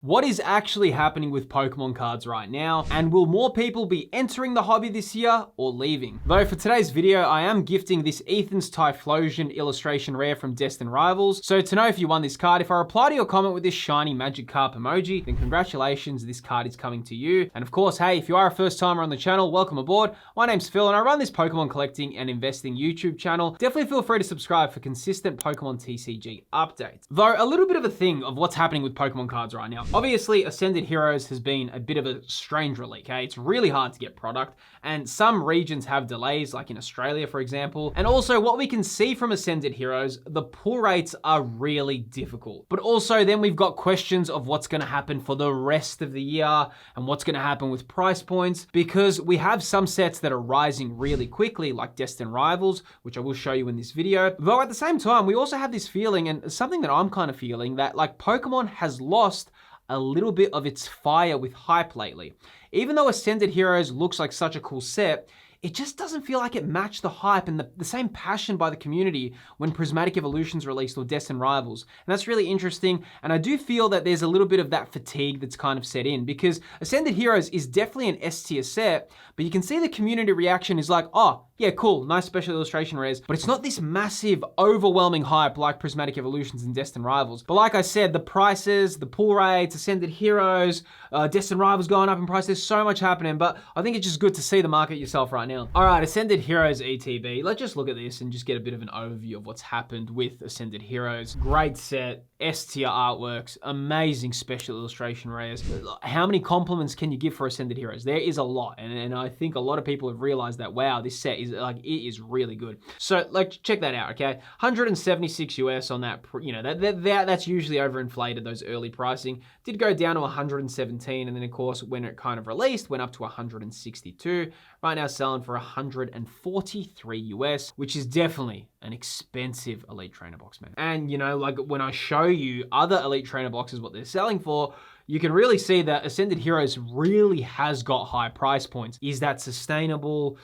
What is actually happening with Pokemon cards right now? And will more people be entering the hobby this year or leaving? Though for today's video, I am gifting this Ethan's Typhlosion illustration rare from Destined Rivals. So to know if you won this card, if I reply to your comment with this shiny Magikarp emoji, then congratulations, this card is coming to you. And of course, hey, if you are a first timer on the channel, welcome aboard. My name's Phil and I run this Pokemon collecting and investing YouTube channel. Definitely feel free to subscribe for consistent Pokemon TCG updates. Though a little bit of a thing of what's happening with Pokemon cards right now. Obviously, Ascended Heroes has been a bit of a strange release, okay? It's really hard to get product, and some regions have delays, like in Australia, for example. And also, what we can see from Ascended Heroes, the pull rates are really difficult. But also, then we've got questions of what's gonna happen for the rest of the year, and what's gonna happen with price points, because we have some sets that are rising really quickly, like Destined Rivals, which I will show you in this video. Though at the same time, we also have this feeling, and something that I'm kind of feeling, that like Pokemon has lost a little bit of its fire with hype lately. Even though Ascended Heroes looks like such a cool set, it just doesn't feel like it matched the hype and the same passion by the community when Prismatic Evolutions released or Destined Rivals. And that's really interesting. And I do feel that there's a little bit of that fatigue that's kind of set in, because Ascended Heroes is definitely an S tier set, but you can see the community reaction is like, oh, yeah, cool, nice special illustration rares, but it's not this massive, overwhelming hype like Prismatic Evolutions and Destined Rivals. But like I said, the prices, the pull rates, Ascended Heroes, Destined Rivals going up in price, there's so much happening, but I think it's just good to see the market yourself right now. All right, Ascended Heroes ETB. Let's just look at this and just get a bit of an overview of what's happened with Ascended Heroes. Great set, S tier artworks, amazing special illustration rares. How many compliments can you give for Ascended Heroes? There is a lot, and I think a lot of people have realized that, wow, this set is like, it is really good. So like, check that out, okay? 176 US on that, you know, that's usually overinflated, those early pricing. Did go down to 117, and then of course, when it kind of released, went up to 162. Right now selling for 143 US, which is definitely an expensive Elite Trainer box, man. And you know, like when I show you other Elite Trainer boxes, what they're selling for, you can really see that Ascended Heroes really has got high price points. Is that sustainable?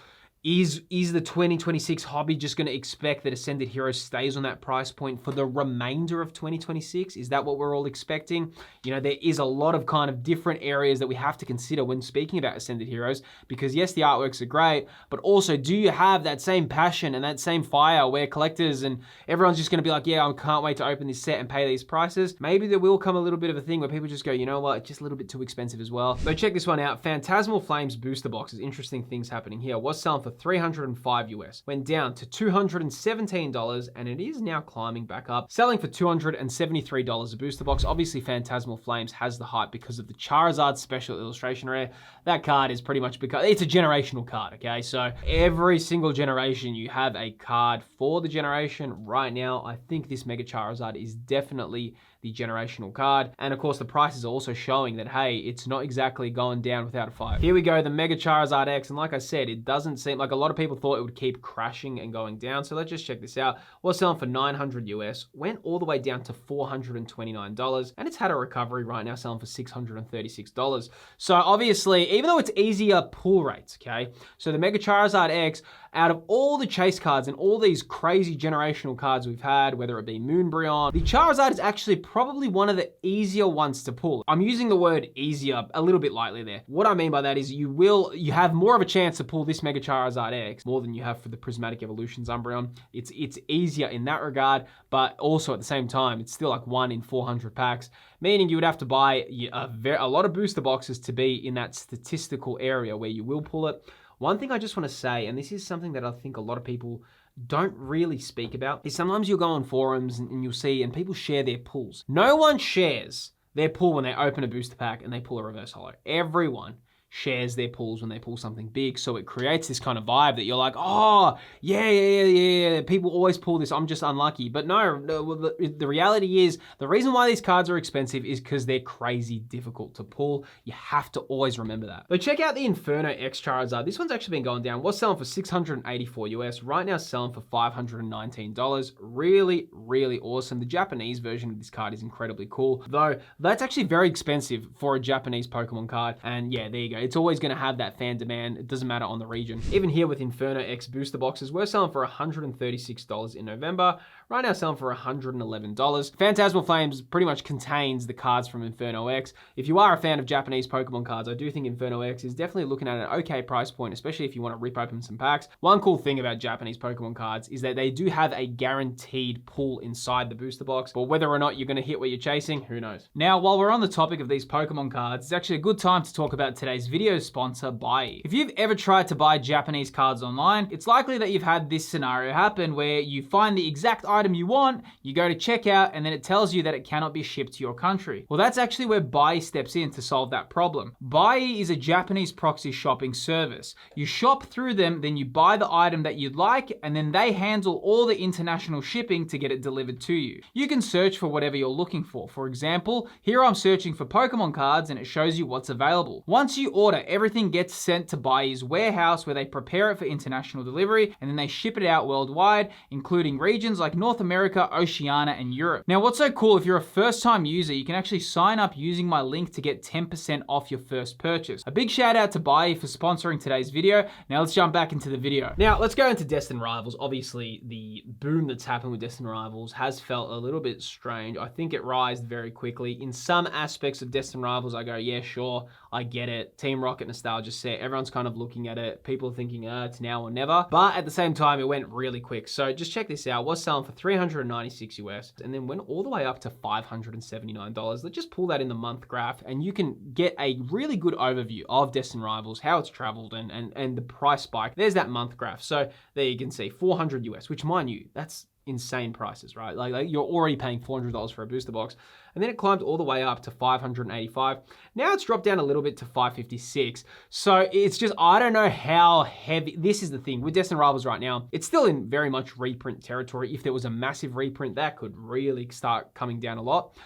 Is the 2026 hobby just gonna expect that Ascended Heroes stays on that price point for the remainder of 2026? Is that what we're all expecting? You know, there is a lot of kind of different areas that we have to consider when speaking about Ascended Heroes, because yes, the artworks are great, but also do you have that same passion and that same fire where collectors and everyone's just gonna be like, yeah, I can't wait to open this set and pay these prices? Maybe there will come a little bit of a thing where people just go, you know what, it's just a little bit too expensive as well. So check this one out, Phantasmal Flames booster boxes. Interesting things happening here. What's selling for 305 US, went down to $217, and it is now climbing back up, selling for $273 a booster box. Obviously, Phantasmal Flames has the hype because of the Charizard special illustration rare. That card is pretty much, because it's a generational card, okay? So every single generation you have a card for the generation. Right now, I think this Mega Charizard is definitely the generational card. And of course, the price is also showing that, hey, it's not exactly going down without a fight. Here we go, the Mega Charizard X. And like I said, it doesn't seem like, a lot of people thought it would keep crashing and going down. So let's just check this out. Was selling for 900 US, went all the way down to $429. And it's had a recovery right now, selling for $636. So obviously, even though it's easier pull rates, okay? So the Mega Charizard X, out of all the chase cards and all these crazy generational cards we've had, whether it be Moonbryon, the Charizard is actually probably one of the easier ones to pull. I'm using the word easier a little bit lightly there. What I mean by that is you have more of a chance to pull this Mega Charizard X more than you have for the Prismatic Evolutions Umbreon. It's easier in that regard, but also at the same time, it's still like 1 in 400 packs, meaning you would have to buy a lot of booster boxes to be in that statistical area where you will pull it. One thing I just want to say, and this is something that I think a lot of people don't really speak about, is sometimes you'll go on forums and you'll see, and people share their pulls. No one shares their pull when they open a booster pack and they pull a reverse holo. Everyone shares their pulls when they pull something big. So it creates this kind of vibe that you're like, oh, yeah. People always pull this, I'm just unlucky. But no, the reality is, the reason why these cards are expensive is because they're crazy difficult to pull. You have to always remember that. But check out the Inferno X Charizard. This one's actually been going down. Was selling for 684 US, right now selling for $519. Really, really awesome. The Japanese version of this card is incredibly cool, though that's actually very expensive for a Japanese Pokemon card. And yeah, there you go. It's always going to have that fan demand. It doesn't matter on the region. Even here with Inferno X booster boxes, we're selling for $136 in November. right now selling for $111. Phantasmal Flames pretty much contains the cards from Inferno X. If you are a fan of Japanese Pokemon cards, I do think Inferno X is definitely looking at an okay price point, especially if you want to rip open some packs. One cool thing about Japanese Pokemon cards is that they do have a guaranteed pull inside the booster box, but whether or not you're going to hit what you're chasing, who knows? Now, while we're on the topic of these Pokemon cards, it's actually a good time to talk about today's video sponsor, Buy. If you've ever tried to buy Japanese cards online, it's likely that you've had this scenario happen where you find the exact item you want, you go to checkout, and then it tells you that it cannot be shipped to your country. Well, that's actually where Buy steps in to solve that problem. Buy is a Japanese proxy shopping service. You shop through them, then you buy the item that you'd like, and then they handle all the international shipping to get it delivered to you. You can search for whatever you're looking for. For example, here I'm searching for Pokemon cards and it shows you what's available. Once you order, everything gets sent to Buy's warehouse where they prepare it for international delivery and then they ship it out worldwide, including regions like North America, Oceania, and Europe. Now, what's so cool, if you're a first-time user, you can actually sign up using my link to get 10% off your first purchase. A big shout out to Buy for sponsoring today's video. Now let's jump back into the video. Now let's go into Destined Rivals. Obviously, the boom that's happened with Destined Rivals has felt a little bit strange. I think it rised very quickly. In some aspects of Destined Rivals, I go, yeah, sure, I get it. Team Rocket nostalgia set. Everyone's kind of looking at it. People are thinking, it's now or never. But at the same time, it went really quick. So just check this out. Was selling for $396 US and then went all the way up to $579. Let's just pull that in the month graph and you can get a really good overview of Destined Rivals, how it's traveled and the price spike. There's that month graph. So there you can see 400 US, which mind you, that's insane prices, right? Like you're already paying $400 for a booster box. And then it climbed all the way up to 585. Now it's dropped down a little bit to 556. So it's just, I don't know how heavy, this is the thing with Destined Rivals right now, it's still in very much reprint territory. If there was a massive reprint, that could really start coming down a lot.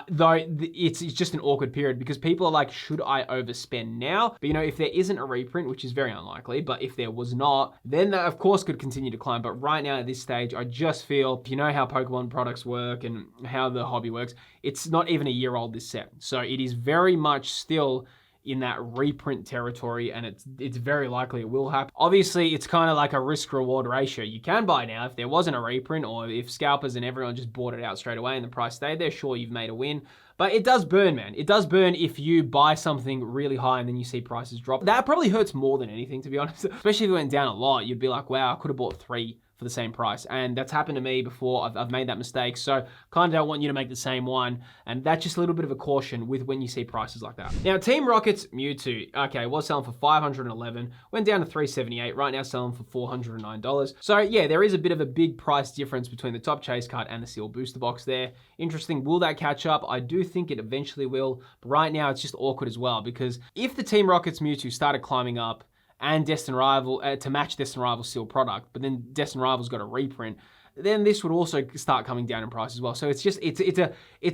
Though it's just an awkward period because people are like, should I overspend now? But you know, if there isn't a reprint, which is very unlikely, but if there was not, then that of course could continue to climb. But right now at this stage, I just feel, if you know how Pokemon products work and how the hobby works, it's not even a year old, this set. So it is very much still in that reprint territory, and it's very likely it will happen. Obviously, it's kind of like a risk-reward ratio. You can buy now if there wasn't a reprint, or if scalpers and everyone just bought it out straight away and the price stayed there, sure, you've made a win. But it does burn, man. It does burn if you buy something really high and then you see prices drop. That probably hurts more than anything, to be honest. Especially if it went down a lot, you'd be like, wow, I could have bought 3 for the same price. And that's happened to me before. I've made that mistake. So kind of don't want you to make the same one. And that's just a little bit of a caution with when you see prices like that. Now, Team Rocket's Mewtwo, okay, was selling for $511, went down to $378, right now selling for $409. So yeah, there is a bit of a big price difference between the top chase card and the sealed booster box there. Interesting, will that catch up? I do think it eventually will, but right now it's just awkward as well, because if the Team Rocket's Mewtwo started climbing up and Destined Rival to match Destined Rival's sealed product, but then Destined Rival's got a reprint, then this would also start coming down in price as well. So it's just, it's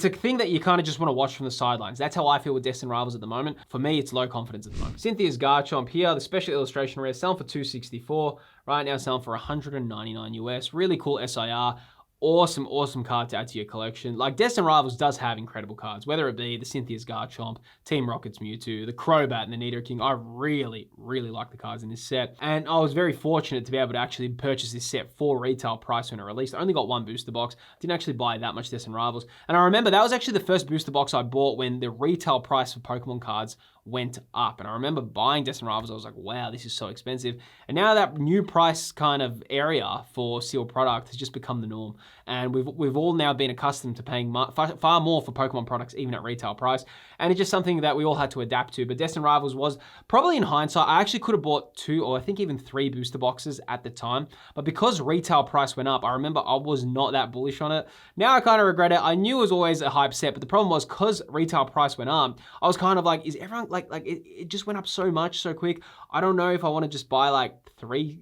a thing that you kind of just want to watch from the sidelines. That's how I feel with Destined Rivals at the moment. For me, it's low confidence at the moment. Cynthias Garchomp here, the special illustration rare, selling for $264, right now selling for $199 US. Really cool SIR. Awesome card to add to your collection. Like, Destined Rivals does have incredible cards, whether it be the Cynthias Garchomp, Team Rocket's Mewtwo, the Crobat, and the Nidoking. I really like the cards in this set. And I was very fortunate to be able to actually purchase this set for retail price when it released. I only got 1 booster box. Didn't actually buy that much Destined Rivals. And I remember that was actually the first booster box I bought when the retail price for Pokemon cards went up. And I remember buying Destined Rivals, I was like, wow, this is so expensive. And now that new price kind of area for sealed product has just become the norm. And we've all now been accustomed to paying far more for Pokemon products, even at retail price. And it's just something that we all had to adapt to. But Destined Rivals was, probably in hindsight, I actually could have bought 2 or I think even 3 booster boxes at the time. But because retail price went up, I remember I was not that bullish on it. Now I kind of regret it. I knew it was always a hype set, but the problem was because retail price went up, I was kind of like, is everyone like it just went up so much so quick. I don't know if I want to just buy like 3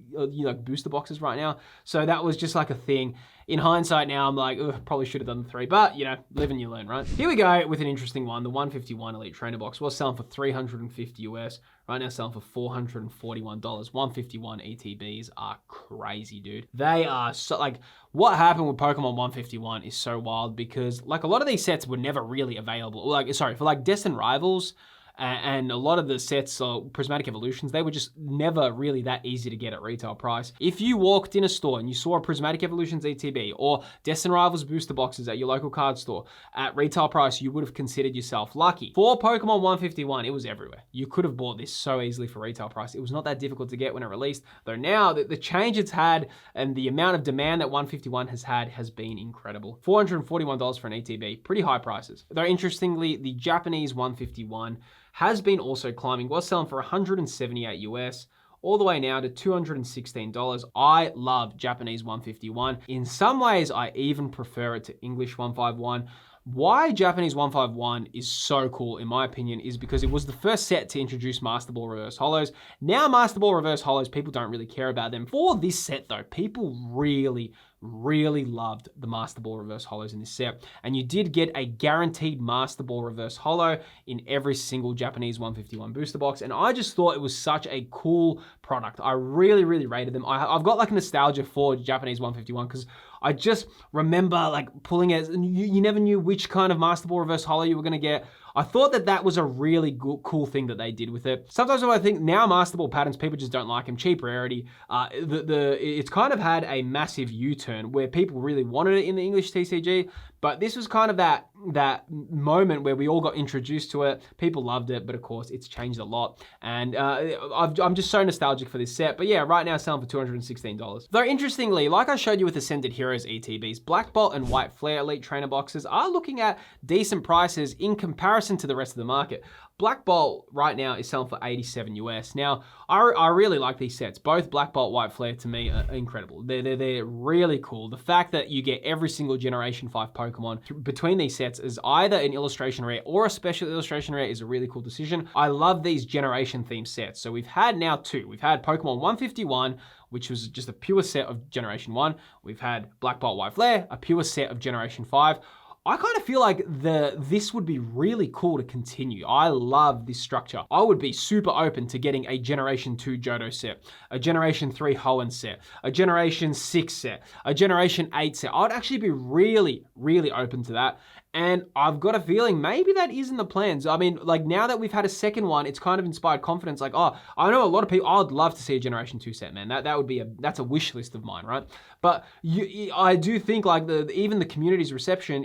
booster boxes right now. So that was just like a thing. In hindsight now, I'm like, probably should have done the 3, but you know, live and you learn, right? Here we go with an interesting one. The 151 Elite Trainer Box was selling for $350 US. Right now selling for $441. 151 ETBs are crazy, dude. They are so, like, what happened with Pokemon 151 is so wild because like a lot of these sets were never really available. Like, sorry, for like Destined Rivals, And a lot of the sets, Prismatic Evolutions, they were just never really that easy to get at retail price. If you walked in a store and you saw a Prismatic Evolutions ETB or Destined Rivals booster boxes at your local card store at retail price, you would have considered yourself lucky. For Pokemon 151, it was everywhere. You could have bought this so easily for retail price. It was not that difficult to get when it released, though now the change it's had and the amount of demand that 151 has had has been incredible. $441 for an ETB, pretty high prices. Though interestingly, the Japanese 151 has been also climbing, was selling for 178 US, all the way now to $216. I love Japanese 151. In some ways, I even prefer it to English 151. Why Japanese 151 is so cool, in my opinion, is because it was the first set to introduce Master Ball Reverse Holos. Now Master Ball Reverse Holos, people don't really care about them. For this set though, people really loved the Master Ball Reverse Holos in this set. And you did get a guaranteed Master Ball Reverse Holo in every single Japanese 151 booster box. And I just thought it was such a cool product. I really rated them. I've got like nostalgia for Japanese 151 because I just remember like pulling it, and you never knew which kind of Master Ball Reverse Holo you were gonna get. I thought that was a really cool thing that they did with it. Sometimes when I think now Master Ball patterns, people just don't like them. Cheap rarity. It's kind of had a massive U-turn where people really wanted it in the English TCG, but this was kind of that moment where we all got introduced to it. People loved it, but of course it's changed a lot. And I'm just so nostalgic for this set. But yeah, right now selling for $216. Though interestingly, like I showed you with Ascended Heroes ETBs, Black Bolt and White Flare Elite Trainer boxes are looking at decent prices in comparison to the rest of the market. Black Bolt right now is selling for 87 US. Now, I really like these sets. Both Black Bolt, White Flare to me are incredible. They're really cool. The fact that you get every single Generation 5 Pokemon between these sets is either an illustration rare or a special illustration rare is a really cool decision. I love these generation themed sets. So we've had now two. We've had Pokemon 151, which was just a pure set of Generation 1. We've had Black Bolt, White Flare, a pure set of Generation 5. I kind of feel like this would be really cool to continue. I love this structure. I would be super open to getting a Generation 2 Johto set, a Generation 3 Hoenn set, a Generation 6 set, a Generation 8 set. I would actually be really open to that. And I've got a feeling maybe that is in the plans. I mean, like now that we've had a second one, it's kind of inspired confidence. Like, oh, I know a lot of people, I'd love to see a Generation 2 set, man. That would be that's a wish list of mine, right? But I do think like even the community's reception,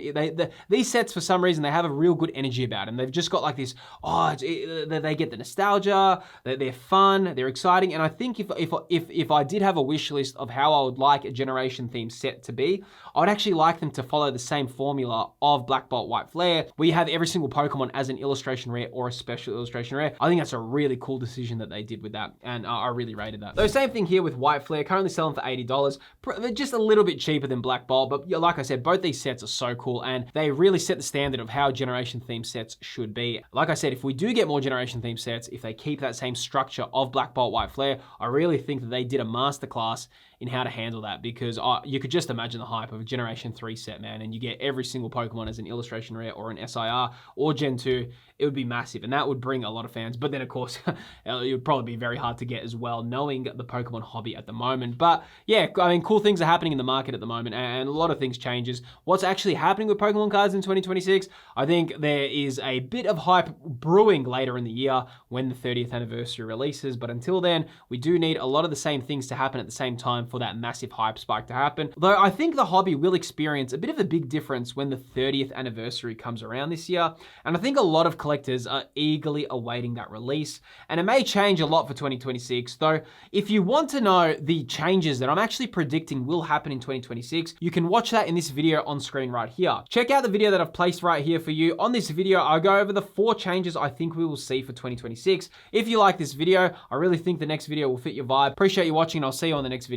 these sets for some reason, they have a real good energy about them. They've just got like this, they get the nostalgia, they're fun, they're exciting. And I think if I did have a wish list of how I would like a Generation themed set to be, I would actually like them to follow the same formula of Black Bolt, White Flare, where you have every single Pokemon as an illustration rare or a special illustration rare. I think that's a really cool decision that they did with that, and I really rated that. Though same thing here with White Flare, currently selling for $80. They're just a little bit cheaper than Black Bolt, but like I said, both these sets are so cool, and they really set the standard of how generation themed sets should be. Like I said, if we do get more generation themed sets, if they keep that same structure of Black Bolt, White Flare, I really think that they did a masterclass in how to handle that, because you could just imagine the hype of a Generation 3 set, man, and you get every single Pokemon as an illustration rare or an SIR or Gen 2, it would be massive, and that would bring a lot of fans. But then, of course, it would probably be very hard to get as well, knowing the Pokemon hobby at the moment. But yeah, I mean, cool things are happening in the market at the moment, and a lot of things changes. What's actually happening with Pokemon cards in 2026? I think there is a bit of hype brewing later in the year when the 30th anniversary releases, but until then, we do need a lot of the same things to happen at the same time for that massive hype spike to happen. Though I think the hobby will experience a bit of a big difference when the 30th anniversary comes around this year, and I think a lot of collectors are eagerly awaiting that release, and it may change a lot for 2026. Though if you want to know the changes that I'm actually predicting will happen in 2026, you can watch that in this video on screen right here. Check out the video that I've placed right here for you. On this video, I'll go over the 4 changes I think we will see for 2026. If you like this video, I really think the next video will fit your vibe. Appreciate you watching, and I'll see you on the next video.